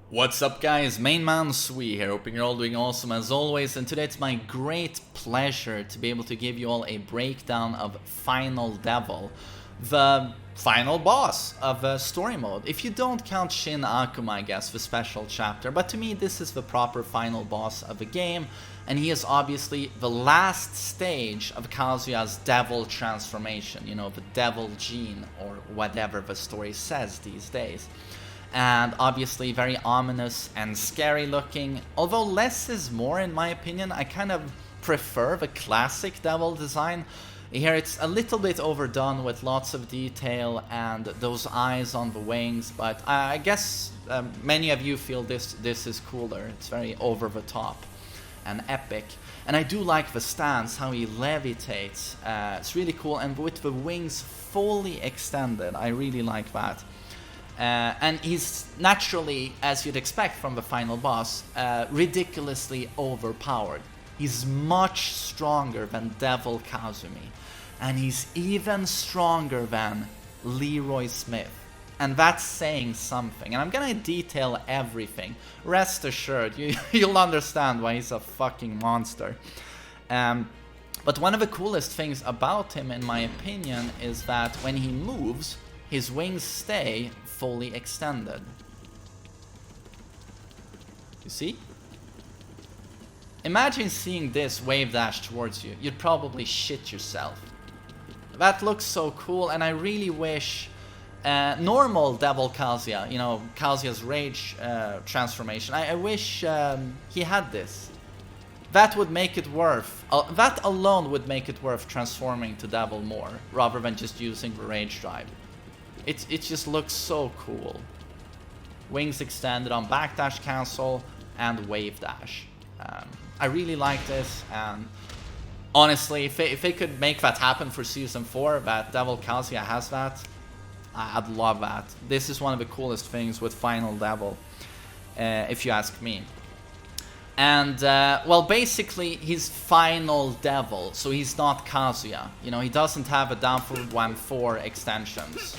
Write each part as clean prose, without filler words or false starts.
What's up guys, MainManSWE here, hoping you're all doing awesome as always, and today it's my great pleasure to be able to give you all a breakdown of Final Devil, the final boss of story mode. If you don't count Shin Akuma, I guess, the special chapter, but to me this is the proper final boss of the game, and he is obviously the last stage of Kazuya's devil transformation, you know, the devil gene, or whatever the story says these days. And obviously very ominous and scary looking. Although less is more in my opinion, I kind of prefer the classic devil design. Here it's a little bit overdone with lots of detail and those eyes on the wings, but I guess many of you feel this is cooler. It's very over the top and epic. And I do like the stance, how he levitates. It's really cool, and with the wings fully extended, I really like that. And he's naturally, as you'd expect from the final boss, ridiculously overpowered. He's much stronger than Devil Kazumi, and he's even stronger than Leroy Smith. And that's saying something, and I'm gonna detail everything. Rest assured, you'll understand why he's a fucking monster. But one of the coolest things about him, in my opinion, is that when he moves, his wings stay fully extended. You see? Imagine seeing this wave dash towards you. You'd probably shit yourself. That looks so cool, and I really wish normal Devil Kazuya, you know, Kazuya's rage transformation, I wish he had this. That would make it worth, that alone would make it worth transforming to Devil more, rather than just using the rage drive. It just looks so cool. Wings extended on backdash cancel and wave dash. I really like this, and honestly, if they could make that happen for Season 4, that Devil Kazuya has that, I'd love that. This is one of the coolest things with Final Devil, if you ask me. And, well, basically, he's Final Devil, so he's not Kazuya. You know, he doesn't have a Downward 1-4 extensions,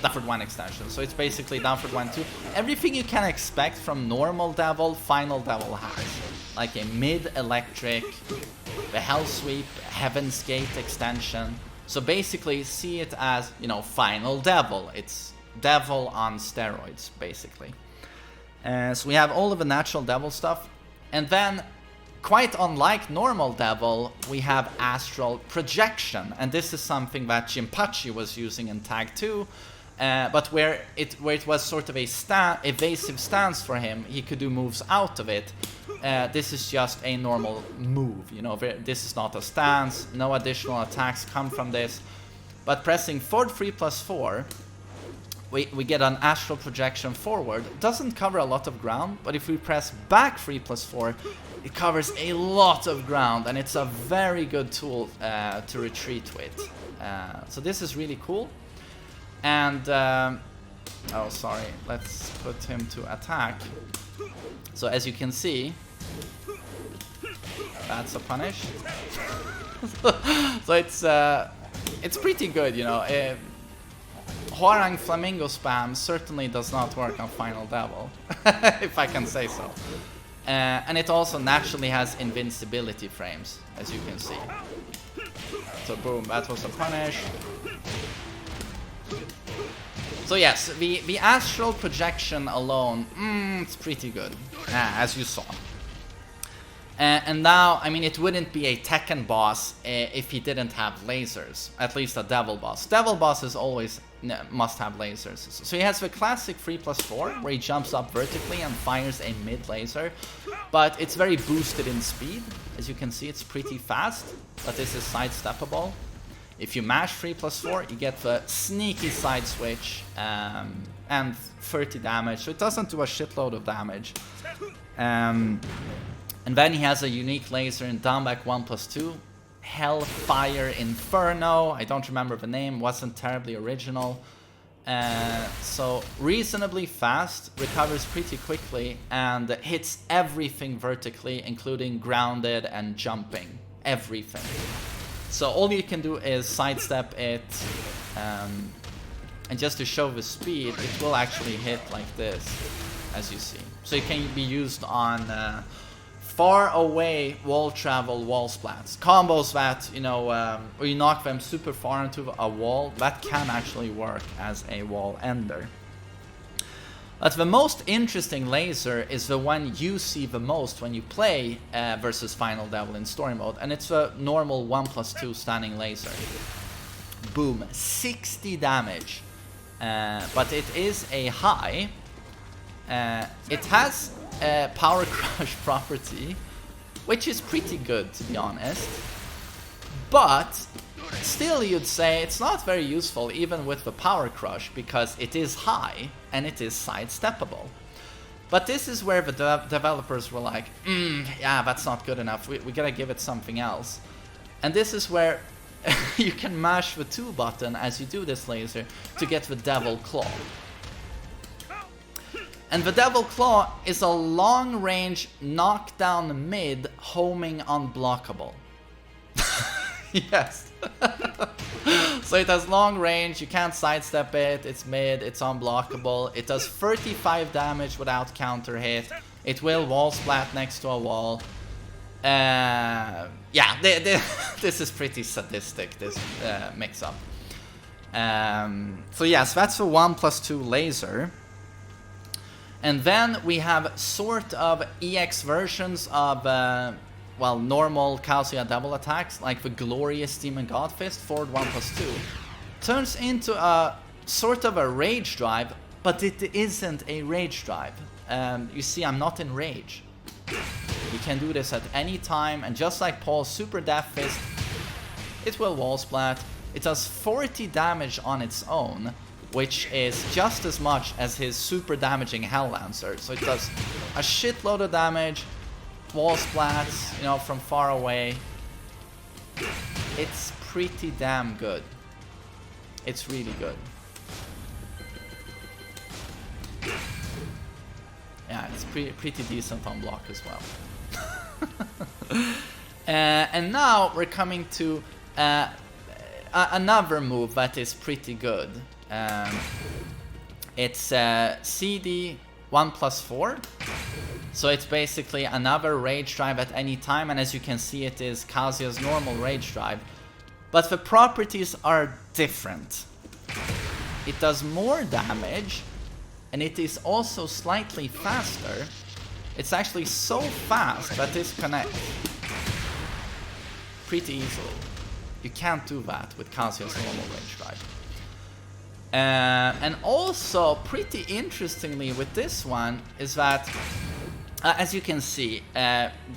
Downward 1 extension, so it's basically Downward 1-2. Everything you can expect from normal Devil, Final Devil has. Like a mid-electric, the Hell Sweep, Heaven's Gate extension. So basically, see it as, you know, Final Devil. It's Devil on steroids, basically. So we have all of the natural Devil stuff. And then, quite unlike normal Devil, we have Astral Projection. And this is something that Jinpachi was using in Tag 2, but where it was sort of a evasive stance for him, he could do moves out of it. This is just a normal move, you know, this is not a stance, no additional attacks come from this. But pressing forward 3+4, we get an Astral Projection forward. Doesn't cover a lot of ground, but if we press back 3+4, it covers a lot of ground, and it's a very good tool to retreat with. So this is really cool. And, oh sorry, let's put him to attack. So as you can see, that's a punish. So it's pretty good, you know. Hwarang Flamingo spam certainly does not work on Final Devil, if I can say so. And it also naturally has invincibility frames, as you can see. So boom, that was a punish. So yes, the Astral Projection alone, it's pretty good, as you saw. And now, I mean, it wouldn't be a Tekken boss if he didn't have lasers. At least a Devil boss. Devil bosses always must have lasers. So he has the classic 3+4, where he jumps up vertically and fires a mid-laser. But it's very boosted in speed. As you can see, it's pretty fast, but this is sidesteppable. If you mash 3+4, you get the sneaky side switch and 30 damage. So it doesn't do a shitload of damage. And then he has a unique laser in down back 1+2. Hellfire Inferno. I don't remember the name, wasn't terribly original. So reasonably fast, recovers pretty quickly, and hits everything vertically, including grounded and jumping. Everything. So all you can do is sidestep it, and just to show the speed, it will actually hit like this. as you see. So it can be used on far away wall travel wall splats. Combos that, you know, where you knock them super far into a wall, that can actually work as a wall ender. But the most interesting laser is the one you see the most when you play versus Final Devil in story mode, and it's a normal 1+2 standing laser. Boom, 60 damage. But it is a high. It has a power crush property, which is pretty good, to be honest. But still, you'd say it's not very useful even with the power crush, because it is high and it is sidesteppable. But this is where the developers were like, yeah, that's not good enough, we gotta give it something else. And this is where you can mash the 2 button as you do this laser to get the Devil Claw. And the Devil Claw is a long range knockdown mid homing unblockable. Yes. So it has long range, you can't sidestep it, it's mid, it's unblockable, it does 35 damage without counter hit, it will wall splat next to a wall. Yeah, this is pretty sadistic, this mix-up. So yes, that's the 1+2 laser. And then we have sort of EX versions of well, normal Kazuya double attacks, like the glorious Demon God Fist, forward 1+2. Turns into a sort of a rage drive, but it isn't a rage drive. You see, I'm not in rage. You can do this at any time, and just like Paul's Super Death Fist, it will wall splat. It does 40 damage on its own, which is just as much as his super damaging Hell Lancer. So it does a shitload of damage, wall splats, you know, from far away. It's pretty damn good. It's really good. Yeah, it's pretty decent on block as well. And now we're coming to another move that is pretty good. It's CD 1+4. So it's basically another rage drive at any time, and as you can see, it is Kazuya's normal rage drive. But the properties are different. It does more damage, and it is also slightly faster. It's actually so fast that this connects pretty easily. You can't do that with Kazuya's normal rage drive. And also, pretty interestingly with this one, is that as you can see,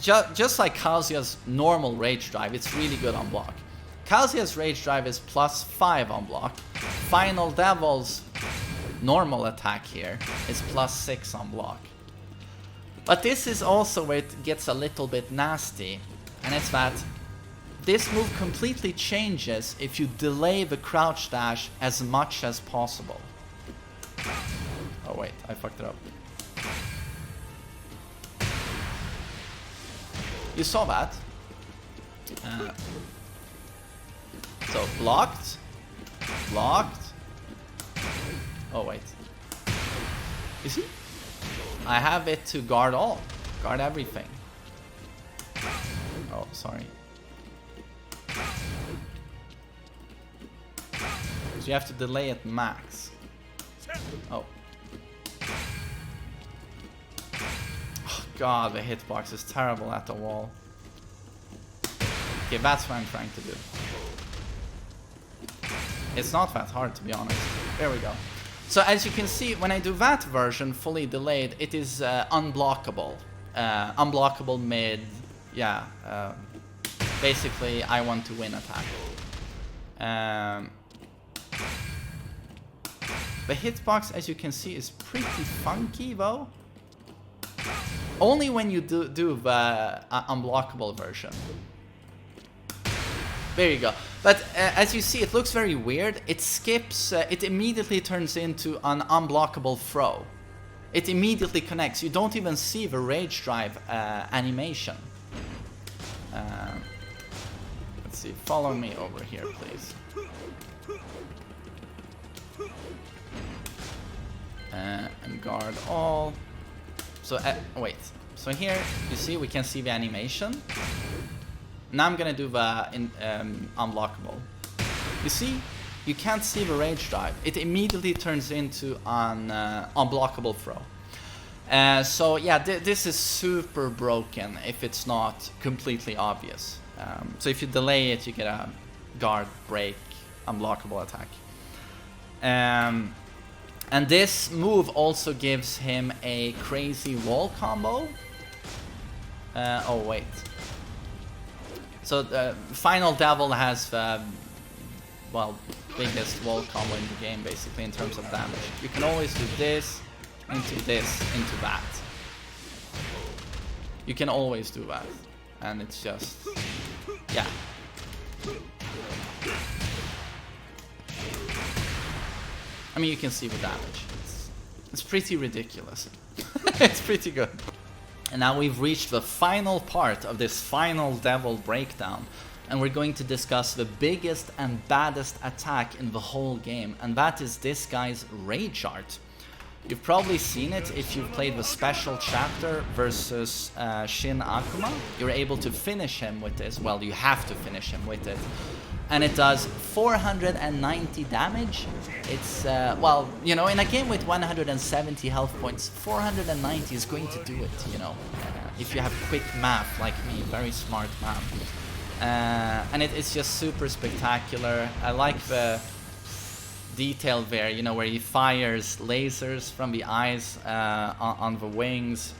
just like Kazuya's normal rage drive, it's really good on block. Kazuya's rage drive is +5 on block. Final Devil's normal attack here is +6 on block. But this is also where it gets a little bit nasty, and it's that this move completely changes if you delay the crouch dash as much as possible. Oh wait, I fucked it up. You saw that. So blocked, blocked. Oh wait, is he? I have it to guard all, guard everything. Oh, sorry. So you have to delay it max. Oh. Oh god, the hitbox is terrible at the wall. Okay, that's what I'm trying to do. It's not that hard, to be honest. There we go. So as you can see, when I do that version, fully delayed, it is unblockable. Unblockable mid, yeah. Basically, I want to win attack. The hitbox, as you can see, is pretty funky, though. Only when you do the unblockable version. There you go. But as you see, it looks very weird. It skips, it immediately turns into an unblockable throw. It immediately connects. You don't even see the rage drive animation. Let's see, follow me over here, please. And guard all. So wait. So here you see we can see the animation. Now I'm gonna do the unblockable. You see, you can't see the rage drive. It immediately turns into an unblockable throw. So yeah, this is super broken if it's not completely obvious. So if you delay it, you get a guard break unblockable attack. And this move also gives him a crazy wall combo. Oh wait. So the Final Devil has the, well, biggest wall combo in the game basically in terms of damage. You can always do this, into that. You can always do that. And it's just, yeah. I mean, you can see the damage. It's pretty ridiculous. It's pretty good. And now we've reached the final part of this Final Devil breakdown. And we're going to discuss the biggest and baddest attack in the whole game. And that is this guy's Rage Art. You've probably seen it if you've played the special chapter versus Shin Akuma. You're able to finish him with this. Well, you have to finish him with it. And it does 490 damage. It's, well, you know, in a game with 170 health points, 490 is going to do it, you know. If you have quick math like me, very smart math. And it's just super spectacular. I like the detail there, you know, where he fires lasers from the eyes on the wings.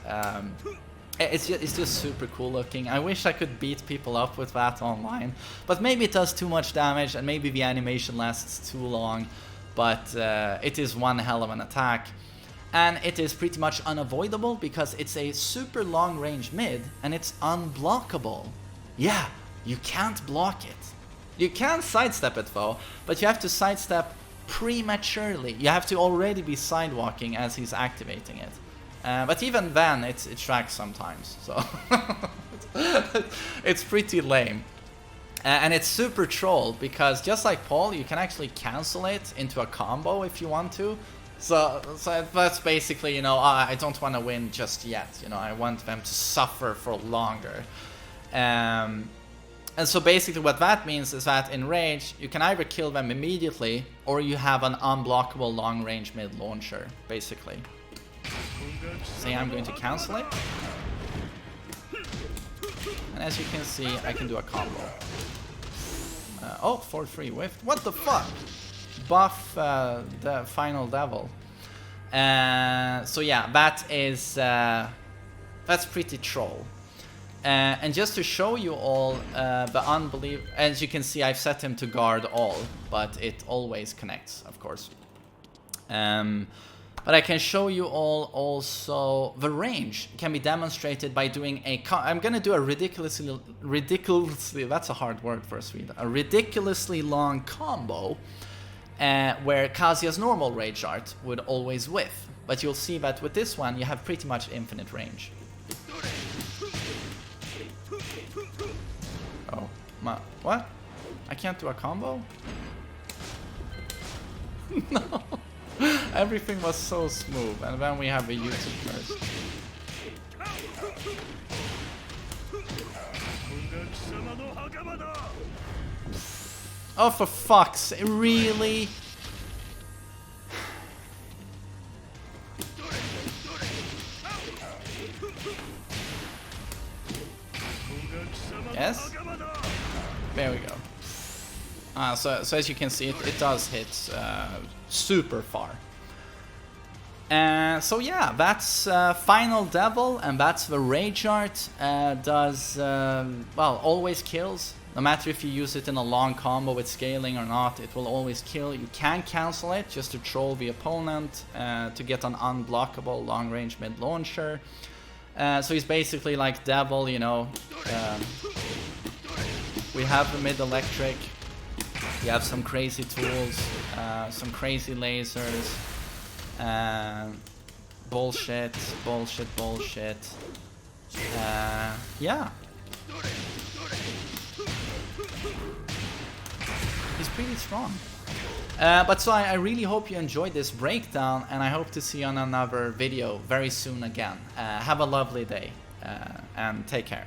It's just super cool looking. I wish I could beat people up with that online, but maybe it does too much damage and maybe the animation lasts too long, but it is one hell of an attack. And it is pretty much unavoidable because it's a super long range mid and it's unblockable. Yeah, you can't block it. You can sidestep it though, but you have to sidestep prematurely. You have to already be sidewalking as he's activating it. But even then, it tracks sometimes, so it's pretty lame. And it's super troll, because just like Paul, you can actually cancel it into a combo if you want to. So that's basically, you know, I don't want to win just yet, you know, I want them to suffer for longer. And so basically what that means is that in Rage, you can either kill them immediately, or you have an unblockable long-range mid-launcher, basically. See, I'm going to cancel it. And as you can see, I can do a combo. Oh, 4-3 whiff. What the fuck? Buff the Final Devil. So yeah, that is... that's pretty troll. And just to show you all the unbelievable... As you can see, I've set him to guard all, but it always connects, of course. But I can show you all also the range can be demonstrated by doing a... I'm going to do a ridiculously... That's a hard word for a Swede. A ridiculously long combo where Kazuya's normal rage art would always whiff. But you'll see that with this one, you have pretty much infinite range. Oh, what? I can't do a combo? No. Everything was so smooth, and then we have a YouTube curse. Oh, for fuck's sake, really? Yes? There we go. So as you can see, it does hit super far. So yeah, that's Final Devil, and that's the Rage Art. Does, well, always kills. No matter if you use it in a long combo with scaling or not, it will always kill. You can cancel it just to troll the opponent to get an unblockable long-range mid-launcher. So he's basically like Devil, you know. We have the mid-electric. We have some crazy tools, some crazy lasers. Bullshit. Yeah. He's pretty strong. But so I really hope you enjoyed this breakdown, and I hope to see you on another video very soon again. Have a lovely day, and take care.